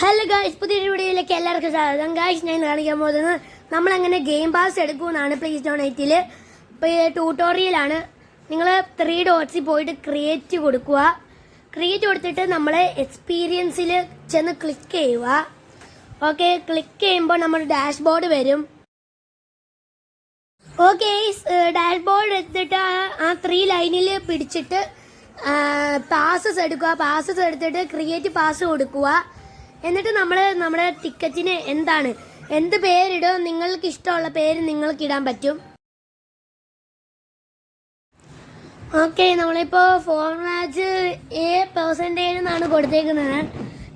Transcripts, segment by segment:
Hello guys, പുതിയൊരു വീഡിയോയിലേക്ക് എല്ലാവർക്കും സ്വാഗതം. ഗായ്സ്, ഞാൻ കാണിക്കാൻ പോകുന്നത് നമ്മളെങ്ങനെ ഗെയിം പാസ് എടുക്കുമെന്നാണ് പ്ലേ സ്റ്റോർ നൈറ്റിൽ. ഇപ്പോൾ ഈ ട്യൂട്ടോറിയലാണ്. നിങ്ങൾ 3 ഡോട്ട്സിൽ പോയിട്ട് ക്രിയേറ്റ് കൊടുക്കുക. ക്രിയേറ്റ് കൊടുത്തിട്ട് നമ്മൾ എക്സ്പീരിയൻസിൽ ചെന്ന് ക്ലിക്ക് ചെയ്യുക. ഓക്കെ, ക്ലിക്ക് ചെയ്യുമ്പോൾ നമ്മുടെ ഡാഷ്ബോർഡ് വരും. ഓക്കെ, ഡാഷ്ബോർഡ് എടുത്തിട്ട് ആ 3 ലൈനിൽ പിടിച്ചിട്ട് പാസസ് എടുക്കുക. പാസസ് എടുത്തിട്ട് ക്രിയേറ്റ് പാസ് കൊടുക്കുക. എന്നിട്ട് നമ്മൾ നമ്മുടെ ടിക്കറ്റിന് എന്ത് പേരിടും, നിങ്ങൾക്ക് ഇഷ്ടമുള്ള പേര് നിങ്ങൾക്ക് ഇടാൻ പറ്റും. ഓക്കെ, നമ്മളിപ്പോൾ ഫോർമാറ്റ് A% എന്നാണ് കൊടുത്തേക്കുന്നത്.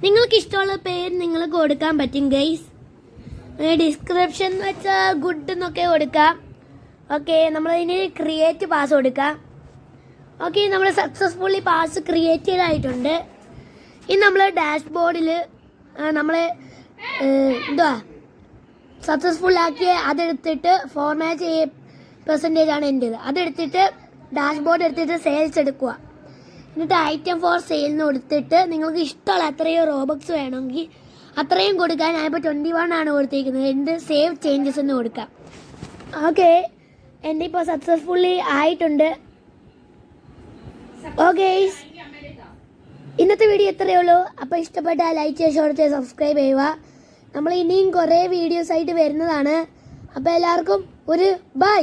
നിങ്ങൾക്ക് ഇഷ്ടമുള്ള പേര് നിങ്ങൾക്ക് കൊടുക്കാൻ പറ്റും ഗൈസ്. ഡിസ്ക്രിപ്ഷൻ വെച്ചാൽ ഗുഡ് എന്നൊക്കെ കൊടുക്കാം. ഓക്കെ, നമ്മളതിന് ക്രിയേറ്റ് പാസ് കൊടുക്കാം. ഓക്കെ, നമ്മൾ സക്സസ്ഫുള്ളി പാസ് ക്രിയേറ്റ് ചെയ്തായിട്ടുണ്ട്. ഇനി നമ്മൾ ഡാഷ്ബോർഡിൽ നമ്മൾ സക്സസ്ഫുൾ ആക്കിയ അതെടുത്തിട്ട് ഫോർമാറ്റ് A% ആണ് എൻ്റെത്. അതെടുത്തിട്ട് ഡാഷ്ബോർഡ് എടുത്തിട്ട് സെയിൽസ് എടുക്കുക. എന്നിട്ട് ഐറ്റം ഫോർ സെയിലിന് കൊടുത്തിട്ട് നിങ്ങൾക്ക് ഇഷ്ടമുള്ള അത്രയും റോബക്സ് വേണമെങ്കിൽ അത്രയും കൊടുക്കാൻ. ഞാനിപ്പോൾ 21 ആണ് കൊടുത്തേക്കുന്നത്. എൻ്റെ സേവ് ചേഞ്ചസ് എന്ന് കൊടുക്കാം. ഓക്കെ, എൻ്റെ ഇപ്പോൾ സക്സസ്ഫുള്ളി ആയിട്ടുണ്ട്. ഓക്കെ, ഇന്നത്തെ വീഡിയോ ഇത്രയേ ഉള്ളൂ. അപ്പോൾ ഇഷ്ടപ്പെട്ടാൽ ലൈക്ക് ചെയ്യുക, ഷെയർ ചെയ്യുക, സബ്സ്ക്രൈബ് ചെയ്യുക. നമ്മൾ ഇനിയും കുറേ വീഡിയോസ് ആയിട്ട് വരുന്നതാണ്. അപ്പോൾ എല്ലാവർക്കും ഒരു ബൈ.